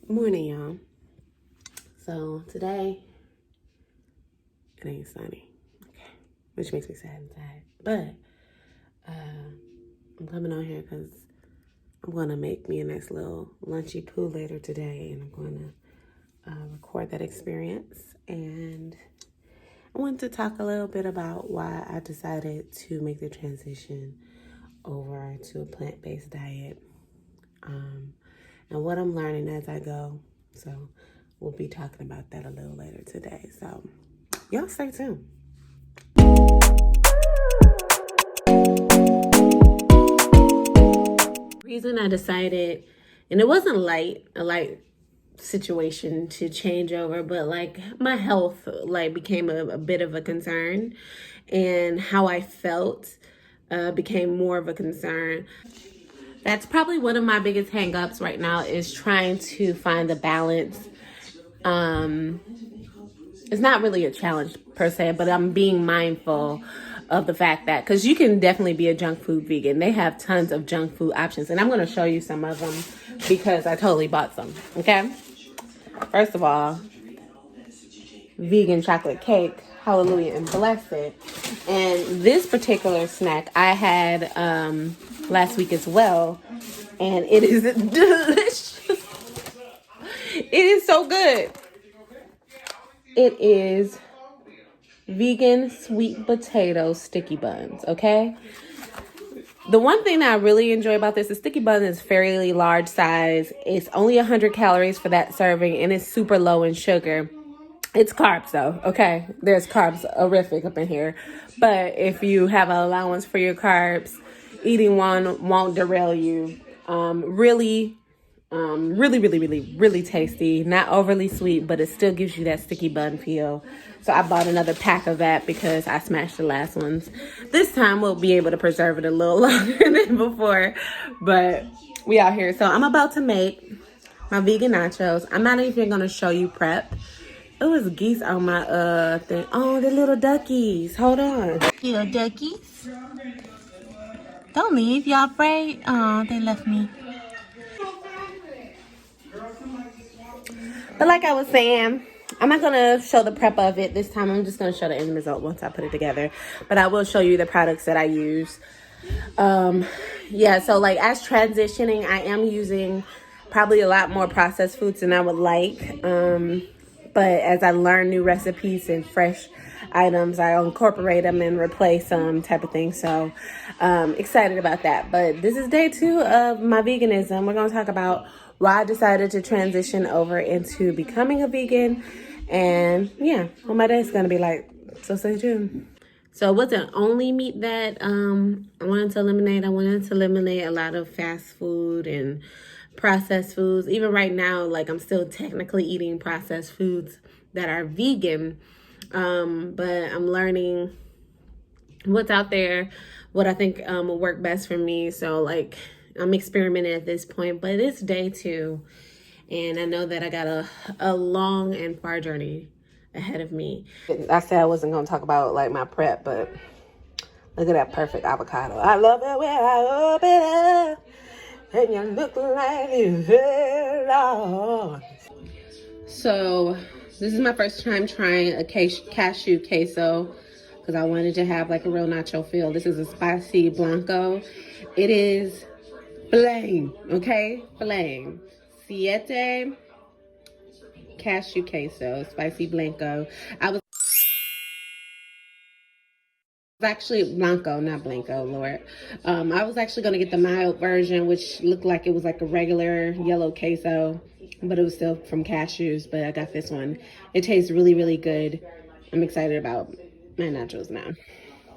Morning, y'all. So today it ain't sunny, okay, which makes me sad inside. But I'm coming on here because I'm gonna make me a nice little lunchy poo later today, and I'm gonna record that experience. And I want to talk a little bit about why I decided to make the transition over to a plant-based diet, and what I'm learning as I go. So we'll be talking about that a little later today. So y'all stay tuned. Reason I decided, and it wasn't a light situation to change over, but like my health became a bit of a concern, and how I felt became more of a concern. That's probably one of my biggest hangups right now, is trying to find the balance. It's not really a challenge per se, but I'm being mindful of the fact that, because you can definitely be a junk food vegan. They have tons of junk food options, and I'm going to show you some of them because I totally bought some. Okay, first of all, vegan chocolate cake, hallelujah and bless it. And this particular snack I had last week as well, and it is delicious. It is so good. It is vegan sweet potato sticky buns, okay? The one thing that I really enjoy about this, the sticky bun is fairly large size. It's only 100 calories for that serving, and it's super low in sugar. It's carbs though, okay? There's carbs horrific up in here. But if you have an allowance for your carbs, eating one won't derail you. Really tasty. Not overly sweet, but it still gives you that sticky bun feel. So I bought another pack of that because I smashed the last ones. This time we'll be able to preserve it a little longer than before. But we out here. So I'm about to make my vegan nachos. I'm not even going to show you prep. It was geese on my thing. Oh, the little duckies. Hold on. Little duckies. Don't leave. Y'all afraid? Oh, they left me. But like I was saying, I'm not going to show the prep of it this time. I'm just going to show the end result once I put it together. But I will show you the products that I use. Yeah, so like as transitioning, I am using probably a lot more processed foods than I would like. But as I learn new recipes and fresh items, I incorporate them and replace them type of thing. So excited about that. But this is day 2 of my veganism. We're going to talk about why I decided to transition over into becoming a vegan. And yeah, what my day is going to be like. So stay tuned. So it wasn't only meat that I wanted to eliminate. I wanted to eliminate a lot of fast food and processed foods. Even right now, like I'm still technically eating processed foods that are vegan. But I'm learning what's out there, what I think will work best for me. So like I'm experimenting at this point, but it's day 2. And I know that I got a long and far journey ahead of me. I said I wasn't going to talk about like my prep, but look at that perfect avocado. I love it when I open it up and you look like you. So this is my first time trying a cashew queso because I wanted to have like a real nacho feel. This is a spicy blanco. It is flame, okay? Flame. Siete cashew queso, spicy blanco. I was actually Blanco, not Blanco, Lord. I was actually going to get the mild version, which looked like it was like a regular yellow queso, but it was still from cashews. But I got this one. It tastes really, really good. I'm excited about my nachos now.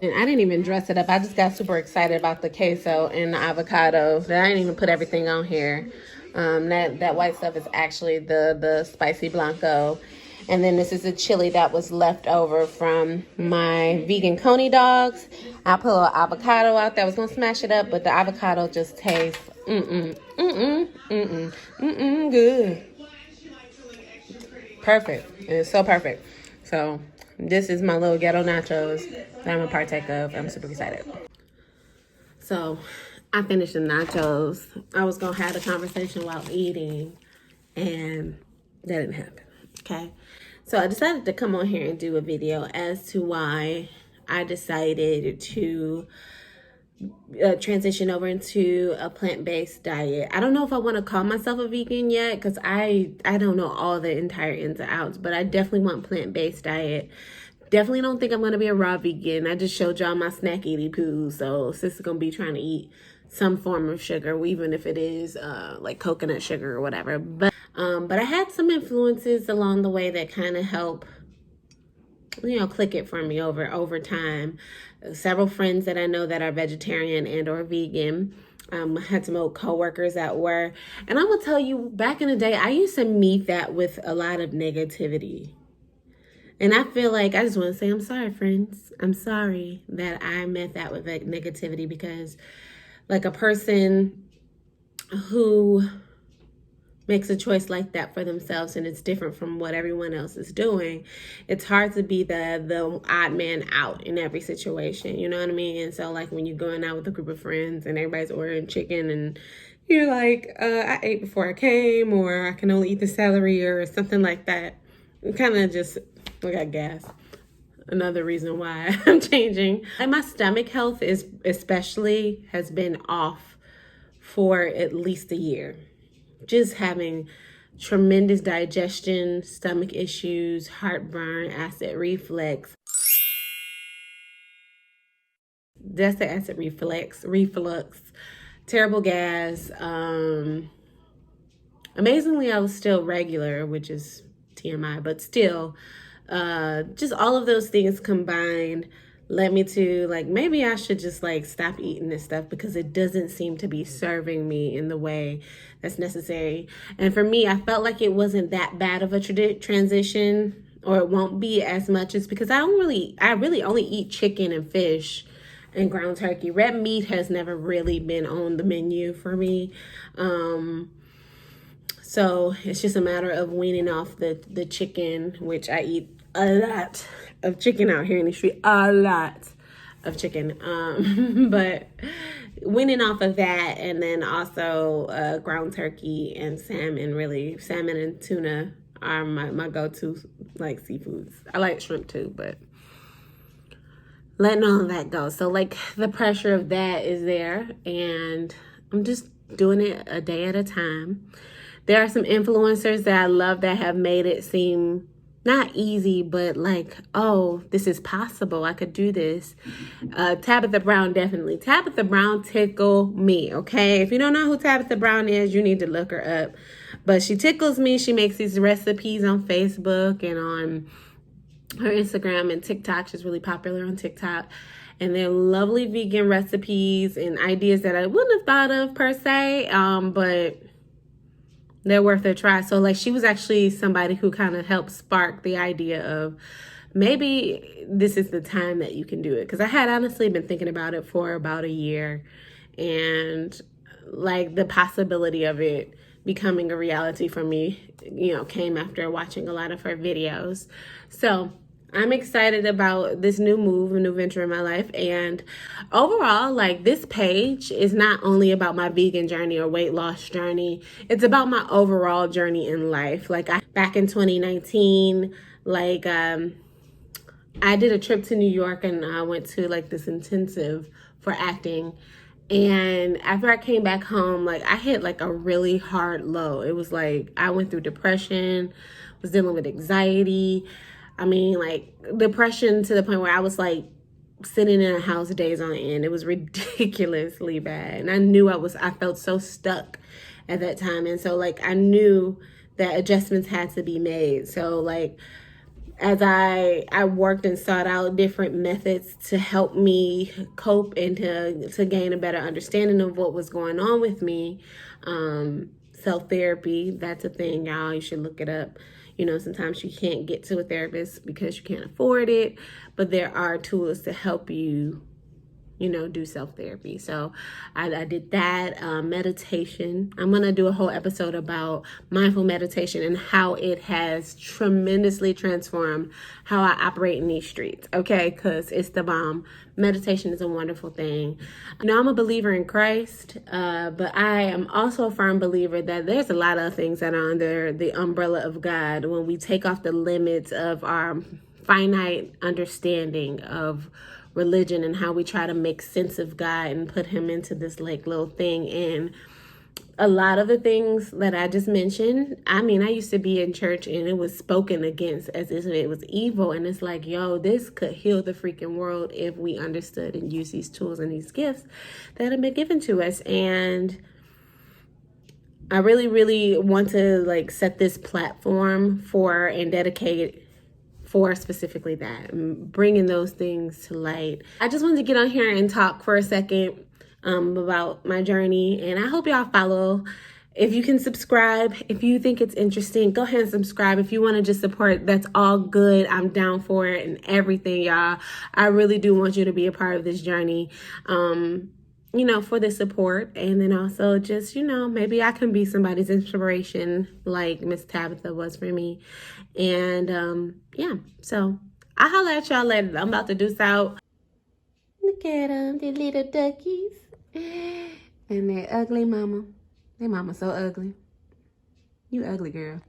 And I didn't even dress it up. I just got super excited about the queso and the avocado. I didn't even put everything on here. That white stuff is actually the spicy blanco. And then this is a chili that was left over from my vegan coney dogs. I put a little avocado out there. I was going to smash it up, but the avocado just tastes good. Perfect. It's so perfect. So this is my little ghetto nachos that I'm going to partake of. I'm super excited. So I finished the nachos. I was going to have a conversation while eating. and that didn't happen. Okay, so I decided to come on here and do a video as to why I decided to transition over into a plant-based diet. I don't know if I want to call myself a vegan yet, because I don't know all the entire ins and outs, but I definitely want plant-based diet. Definitely don't think I'm going to be a raw vegan. I just showed y'all my snack eaty poo, so sis is going to be trying to eat some form of sugar, even if it is like coconut sugar or whatever. But I had some influences along the way that kind of help, you know, click it for me over time. Several friends that I know that are vegetarian and or vegan. I had some old coworkers that were, and I will tell you, back in the day, I used to meet that with a lot of negativity. And I feel like I just want to say I'm sorry, friends. I'm sorry that I met that with like negativity, because like a person who makes a choice like that for themselves and it's different from what everyone else is doing, it's hard to be the odd man out in every situation, you know what I mean? And so like when you're going out with a group of friends and everybody's ordering chicken and you're like, I ate before I came, or I can only eat the celery or something like that, it kind of just, I got gas. Another reason why I'm changing. And my stomach health is especially has been off for at least a year. Just having tremendous digestion, stomach issues, heartburn, acid reflux. That's the acid reflux, terrible gas. Amazingly, I was still regular, which is TMI, but still, just all of those things combined led me to like, maybe I should just like stop eating this stuff, because it doesn't seem to be serving me in the way that's necessary. And for me, I felt like it wasn't that bad of a transition, or it won't be as much, as because I really only eat chicken and fish and ground turkey. Red meat has never really been on the menu for me. So it's just a matter of weaning off the chicken, which I eat a lot of chicken out here in the street, a lot of chicken. But weaning off of that, and then also ground turkey and salmon. Really, salmon and tuna are my go-to like seafoods. I like shrimp too, but letting all of that go. So like the pressure of that is there, and I'm just doing it a day at a time. There are some influencers that I love that have made it seem not easy, but like, oh, this is possible. I could do this. Tabitha Brown, definitely. Tabitha Brown tickle me, okay? If you don't know who Tabitha Brown is, you need to look her up. But she tickles me. She makes these recipes on Facebook and on her Instagram and TikTok. She's really popular on TikTok. And they're lovely vegan recipes and ideas that I wouldn't have thought of per se, but they're worth a try. So like, she was actually somebody who kind of helped spark the idea of maybe this is the time that you can do it. Because I had honestly been thinking about it for about a year, and like the possibility of it becoming a reality for me, you know, came after watching a lot of her videos. So I'm excited about this new move, a new venture in my life. And overall, like, this page is not only about my vegan journey or weight loss journey, it's about my overall journey in life. Like, back in 2019, like, I did a trip to New York, and I went to like this intensive for acting. And after I came back home, like, I hit like a really hard low. It was like I went through depression, was dealing with anxiety. I mean, like, depression to the point where I was like sitting in a house days on end. It was ridiculously bad. And I knew I felt so stuck at that time. And so like, I knew that adjustments had to be made. So like, as I worked and sought out different methods to help me cope and to gain a better understanding of what was going on with me, self-therapy, that's a thing, y'all. You should look it up. You know, sometimes you can't get to a therapist because you can't afford it, but there are tools to help you do self-therapy. So I did that. Meditation. I'm going to do a whole episode about mindful meditation and how it has tremendously transformed how I operate in these streets. Okay, because it's the bomb. Meditation is a wonderful thing. I'm a believer in Christ, but I am also a firm believer that there's a lot of things that are under the umbrella of God when we take off the limits of our finite understanding of religion and how we try to make sense of God and put him into this like little thing. And a lot of the things that I just mentioned, I used to be in church and it was spoken against as if it was evil. And it's like, yo, this could heal the freaking world if we understood and use these tools and these gifts that have been given to us. And I really, really want to like set this platform for and dedicate for specifically that, bringing those things to light. I just wanted to get on here and talk for a second about my journey, and I hope y'all follow. If you can subscribe, if you think it's interesting, go ahead and subscribe. If you want to just support, that's all good. I'm down for it and everything, y'all. I really do want you to be a part of this journey. For the support, and then also just, maybe I can be somebody's inspiration like Miss Tabitha was for me. And so I'll holler at y'all later. I'm about to deuce out. Look at them, the little duckies. And their ugly mama. Their mama so ugly. You ugly, girl.